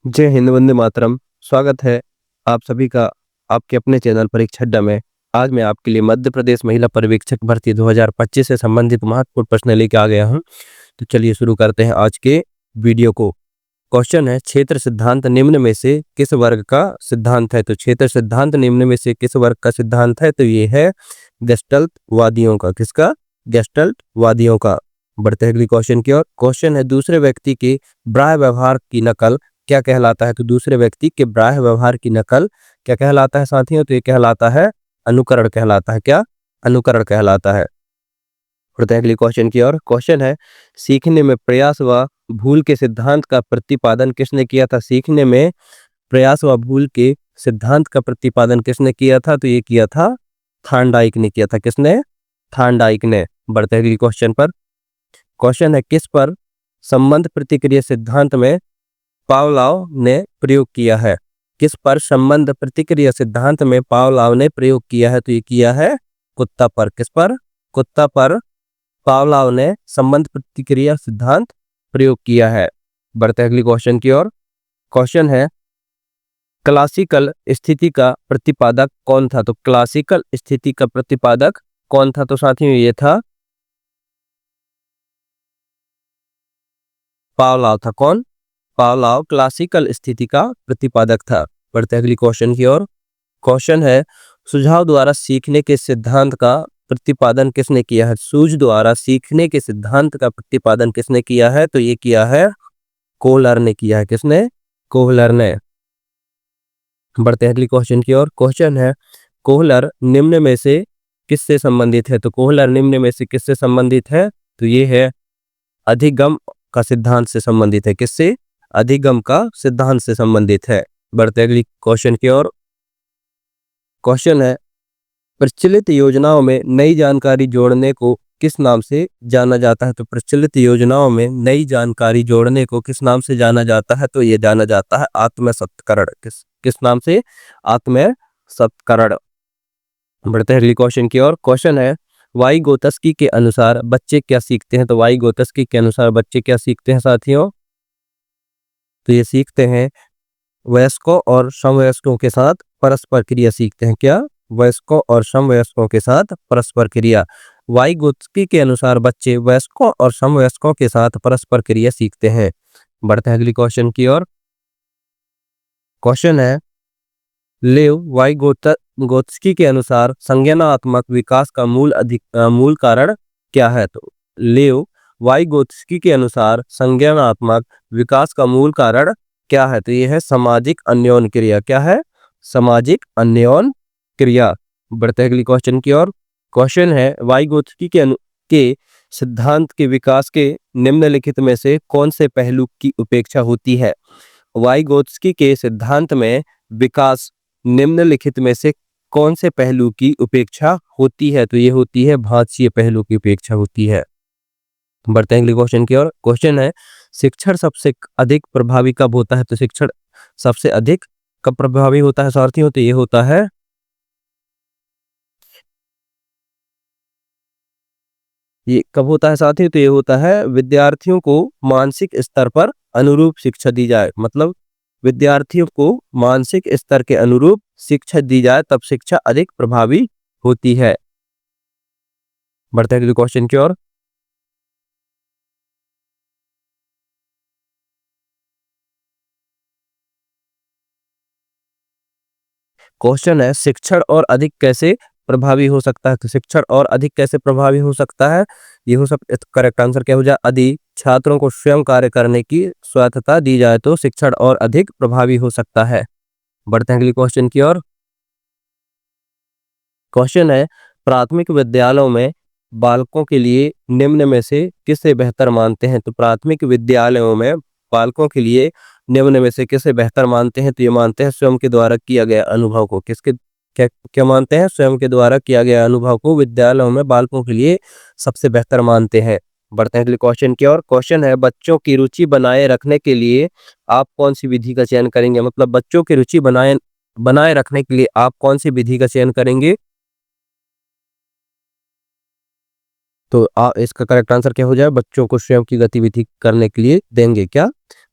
जय हिंद, वंदे मातरम। स्वागत है आप सभी का आपके अपने चैनल परीक्षा अड्डा में। आज मैं आपके लिए मध्य प्रदेश महिला पर्यवेक्षक भर्ती 2025 से संबंधित महत्वपूर्ण प्रश्न लेके आ गया हूं। तो चलिए शुरू करते हैं आज के वीडियो को। क्वेश्चन है, क्षेत्र सिद्धांत निम्न में से किस वर्ग का सिद्धांत है? तो क्षेत्र सिद्धांत निम्न में से किस वर्ग का सिद्धांत है? तो ये है गेस्टल्ट वादियों का। किसका? गेस्टल्ट वादियों का। बढ़ते हैं अगली क्वेश्चन की ओर। क्वेश्चन है, दूसरे व्यक्ति के बाह्य व्यवहार की नकल क्या कहलाता है? तो दूसरे व्यक्ति के बाह्य व्यवहार की नकल क्या कहलाता है साथियों? तो ये कहलाता है अनुकरण कहलाता है। क्या? अनुकरण कहलाता है। बढ़ते हैं अगली क्वेश्चन की ओर। क्वेश्चन है, सीखने में प्रयास व भूल के सिद्धांत का प्रतिपादन किसने किया था? सीखने में प्रयास व भूल के सिद्धांत का प्रतिपादन किसने किया था? तो ये किया था थार्नडाइक ने किया था। किसने? थार्नडाइक ने। बढ़ते हैं अगली क्वेश्चन पर। क्वेश्चन है, किस पर संबंध प्रतिक्रिया सिद्धांत में पावलोव ने प्रयोग किया है? किस पर संबंध प्रतिक्रिया सिद्धांत में पावलोव ने प्रयोग किया है? तो ये किया है कुत्ता पर। किस पर? कुत्ता पर पावलोव ने संबंध प्रतिक्रिया सिद्धांत प्रयोग किया है। बढ़ते हैं अगली क्वेश्चन की ओर। क्वेश्चन है, क्लासिकल स्थिति का प्रतिपादक कौन था? तो क्लासिकल स्थिति का प्रतिपादक कौन था? तो साथियों ये था पावलोव था। कौन? पावलोव क्लासिकल स्थिति का प्रतिपादक था। बढ़ते अगली क्वेश्चन की ओर। क्वेश्चन है, सुझाव द्वारा सीखने के सिद्धांत का प्रतिपादन किसने किया है? सूझ द्वारा सीखने के सिद्धांत का प्रतिपादन किसने किया है? तो ये किया है कोहलर ने किया है। किसने? कोहलर ने। बढ़ते अगली क्वेश्चन की ओर। क्वेश्चन है, कोहलर निम्न में से किससे संबंधित है? तो कोहलर निम्न में से किससे संबंधित है? तो ये है अधिगम का सिद्धांत से संबंधित है। किससे? अधिगम का सिद्धांत से संबंधित है। बढ़ते अगली क्वेश्चन की ओर। क्वेश्चन है, प्रचलित योजनाओं में नई जानकारी जोड़ने को किस नाम से जाना जाता है? तो प्रचलित योजनाओं में नई जानकारी जोड़ने को किस नाम से जाना जाता है? तो ये जाना जाता है आत्मसत्करण। किस नाम से? आत्मसत्करण। बढ़ते हैं अगली क्वेश्चन की ओर। क्वेश्चन है, वाइगोत्स्की के अनुसार बच्चे क्या सीखते हैं? तो वाइगोत्स्की के अनुसार बच्चे क्या सीखते हैं साथियों? तो ये सीखते हैं वयस्कों और समवयस्कों के साथ परस्पर क्रिया सीखते हैं। क्या? वयस्कों और समवयस्कों के साथ परस्पर क्रिया। वाइगोत्स्की के अनुसार बच्चे वयस्कों और समवयस्कों के साथ परस्पर क्रिया सीखते हैं। बढ़ते हैं अगली क्वेश्चन की ओर। क्वेश्चन है, लेव वाइगोत्स्की के अनुसार संज्ञानात्मक विकास का मूल कारण क्या है? तो लेव वाइगोत्स्की के अनुसार संज्ञानात्मक विकास का मूल कारण क्या है? तो ये है सामाजिक अन्योन क्रिया। क्या है? सामाजिक अन्योन क्रिया। बढ़ते अगली क्वेश्चन की ओर। क्वेश्चन है, वाइगोत्स्की के सिद्धांत के विकास के निम्नलिखित में से कौन से पहलू की उपेक्षा होती है? वाइगोत्स्की के सिद्धांत में विकास निम्नलिखित में से कौन से पहलू की उपेक्षा होती है? तो ये होती है भाषीय पहलू की उपेक्षा होती है। बढ़ते हैं अगले क्वेश्चन की ओर। क्वेश्चन है, शिक्षण सबसे अधिक प्रभावी कब होता है? तो शिक्षण सबसे अधिक कब प्रभावी होता है साथियों? तो ये होता है ये कब होता है साथियों? तो ये होता है विद्यार्थियों को मानसिक स्तर पर अनुरूप शिक्षा दी जाए। मतलब विद्यार्थियों को मानसिक स्तर के अनुरूप शिक्षा दी जाए, तब शिक्षा अधिक प्रभावी होती है। बढ़ते हैं अगले क्वेश्चन की ओर। क्वेश्चन है, शिक्षण और अधिक कैसे प्रभावी हो सकता है? तो शिक्षण और अधिक कैसे प्रभावी हो सकता है? ये हो सकता, करेक्ट आंसर क्या हो जाए? यदि छात्रों को स्वयं कार्य करने की स्वायत्तता दी जाए तो शिक्षण और अधिक प्रभावी हो सकता है। बढ़ते हैं अगली क्वेश्चन की ओर। क्वेश्चन है, प्राथमिक विद्यालयों में बालकों के लिए निम्न में से किसे बेहतर मानते हैं? तो प्राथमिक विद्यालयों में बालकों के लिए निम्न में से किसे बेहतर मानते हैं? तो ये मानते हैं स्वयं के द्वारा किया गया अनुभव को। किसके? क्या क्या मानते हैं? स्वयं के द्वारा किया गया अनुभव को विद्यालयों में बालकों के लिए सबसे बेहतर मानते हैं। बढ़ते हैं अगले क्वेश्चन की ओर। क्वेश्चन है, बच्चों की रुचि बनाए रखने के लिए आप कौन सी विधि का चयन करेंगे? मतलब बच्चों की रुचि बनाए बनाए रखने के लिए आप कौन सी विधि का चयन करेंगे? तो इसका करेक्ट आंसर क्या हो जाए? बच्चों को स्वयं की गतिविधि करने के लिए देंगे। क्या?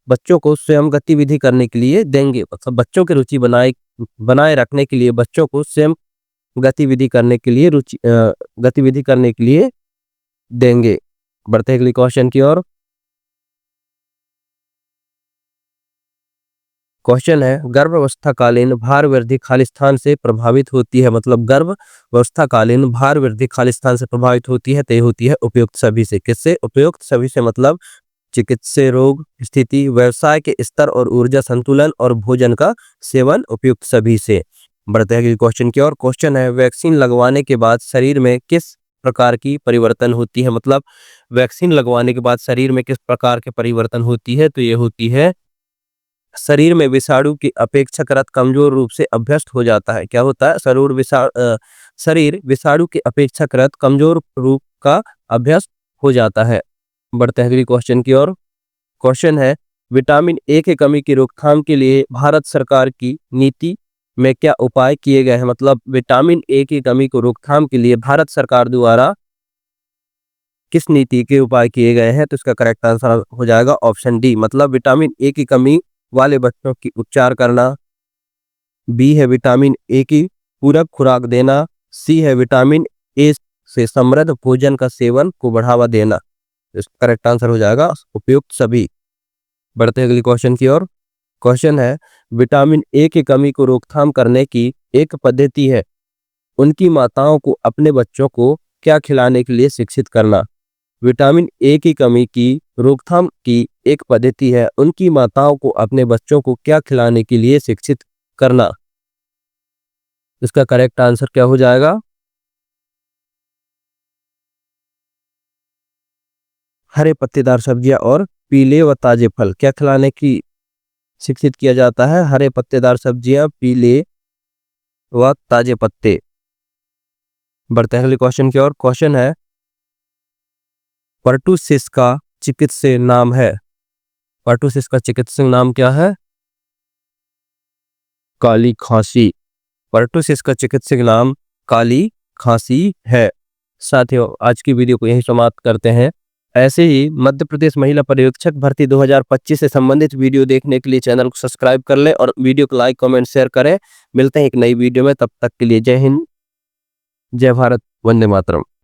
बच्चों को स्वयं गतिविधि करने के लिए देंगे। मतलब बच्चों की रुचि बनाए रखने के लिए बच्चों को स्वयं गतिविधि करने के लिए देंगे। बढ़ते हैं अगले क्वेश्चन की ओर। क्वेश्चन है, गर्भावस्थाकालीन भार वृद्धि खालिस्तान से प्रभावित होती है। मतलब गर्भावस्थाकालीन भार वृद्धि खालिस्तान से प्रभावित होती है, तो ये होती है उपयुक्त सभी से। किससे? उपयुक्त सभी से मतलब चिकित्सीय रोग स्थिति, व्यवसाय के स्तर और ऊर्जा संतुलन और भोजन का सेवन उपयुक्त सभी से। बढ़ते हैं क्वेश्चन की ओर। क्वेश्चन है, वैक्सीन लगवाने के बाद शरीर में किस प्रकार की परिवर्तन होती है। मतलब वैक्सीन लगवाने के बाद शरीर में किस प्रकार के परिवर्तन होती है, तो ये होती है शरीर में विषाणु की अपेक्षाकृत कमजोर रूप से अभ्यस्त हो जाता है। क्या होता है? शरीर विषाणु के अपेक्षाकृत कमजोर रूप का अभ्यस्त हो जाता है। बढ़ते हैं अगली क्वेश्चन की ओर। क्वेश्चन है, विटामिन ए की कमी की रोकथाम के लिए भारत सरकार की नीति में क्या उपाय किए गए हैं। मतलब विटामिन ए की कमी को रोकथाम के लिए भारत सरकार द्वारा किस नीति के उपाय किए गए हैं, तो इसका करेक्ट आंसर हो जाएगा ऑप्शन डी। मतलब विटामिन ए की कमी वाले बच्चों की उपचार करना। बी है विटामिन ए की पूरक खुराक देना। सी है विटामिन ए से समृद्ध भोजन का सेवन को बढ़ावा देना। इसका करेक्ट आंसर हो जाएगा उपयुक्त सभी। बढ़ते हैं अगले क्वेश्चन की ओर। क्वेश्चन है, विटामिन ए की कमी को रोकथाम करने की एक पद्धति है, उनकी माताओं को अपने बच्चों को क्या खिलाने के लिए शिक्षित करना। विटामिन ए की कमी की रोकथाम की एक पद्धति है, उनकी माताओं को अपने बच्चों को क्या खिलाने के लिए शिक्षित करना। इसका करेक्ट आंसर क्या हो जाएगा? हरे पत्तेदार सब्जियां और पीले व ताजे फल। क्या खिलाने की शिक्षित किया जाता है? हरे पत्तेदार सब्जियां, पीले व ताजे पत्ते। बढ़ते हैं अगले क्वेश्चन की ओर। क्वेश्चन है, पर्टुसिस का चिकित्सीय नाम है। पर्टुसिस का चिकित्सक नाम क्या है? काली खांसी। पर्टुसिस का चिकित्सक नाम काली खांसी है। साथियों, आज की वीडियो को यहीं समाप्त करते हैं। ऐसे ही मध्य प्रदेश महिला पर्यवेक्षक भर्ती 2025 से संबंधित वीडियो देखने के लिए चैनल को सब्सक्राइब कर लें और वीडियो को लाइक, कमेंट, शेयर करें। मिलते हैं एक नई वीडियो में, तब तक के लिए जय हिंद, जय भारत, वंदे मातरम।